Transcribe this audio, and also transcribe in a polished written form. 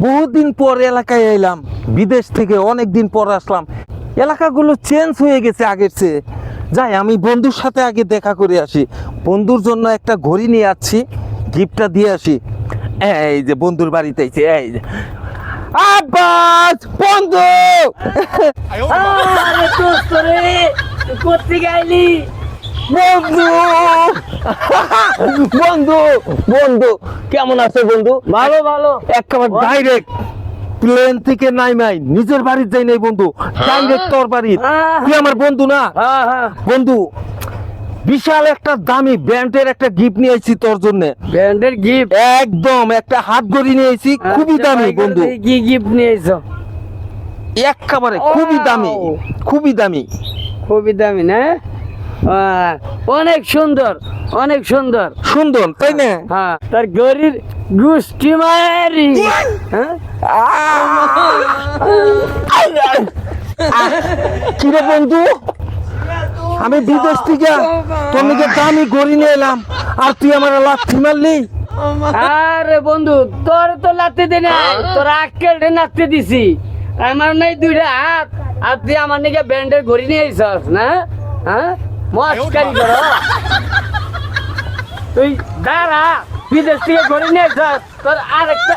বহুদিন পর এলাকায় এলাম, বিদেশ থেকে অনেক দিন পর আসলাম। এলাকাগুলো চেঞ্জ হয়ে গেছে আগের চেয়ে। যাই, আমি বন্ধুর সাথে আগে দেখা করে আসি। বন্ধুর জন্য একটা ঘড়ি নিয়ে আসছি, গিফটটা দিয়ে আসি। এই যে বন্ধুর বাড়িতে আইছে, এই যে আব্বাস বন্ধু। আরে দোস্ত রে, করতে গাইলি বন্ধু বন্ধু বন্ধু কেমন আছে বন্ধু? ভালো ভালো। একেবারে ডাইরেক্ট প্লেন থেকে নাইমাই নিজের বাড়ির যাই নাই বন্ধু, ডাইরেক্ট তোর বাড়ি। তুই আমার বন্ধু না? হ্যাঁ হ্যাঁ, বন্ধু, বিশাল একটা দামি ব্র্যান্ডের একটা গিফট নিয়ে আইছি তোর জন্য। ব্র্যান্ডের গিফট? একদম একটা হাত ঘড়ি নিয়ে আইছি, খুবই দামি বন্ধু। কি গিফট নিয়েছো? একেবারে খুবই দামি, খুবই দামি। খুবই দামি না? অনেক সুন্দর, অনেক সুন্দর। সুন্দর তাই না? হ্যাঁ, তার গরির গুষ্টি মারি। হ্যাঁ, কিরে বন্ধু, আমি বিদেশ থেকে তোর নিকে দামি ঘড়ি নিয়ে এলাম, আর তুই আমার লাথি মারলি। আরে বন্ধু, তোর তো লাতে দে না, তোর আক্কেলটা নাচতে দিছি। আমার নাই দুইটা হাত, আর তুই আমার নিকে ব্র্যান্ডের ঘড়ি নিয়ে আইছস না? হ্যাঁ, মস্কারি করো। তুই দাঁড়া, বিদেশ থেকে ঘড়ি নিয়ে আইছস, তোর আরেকটা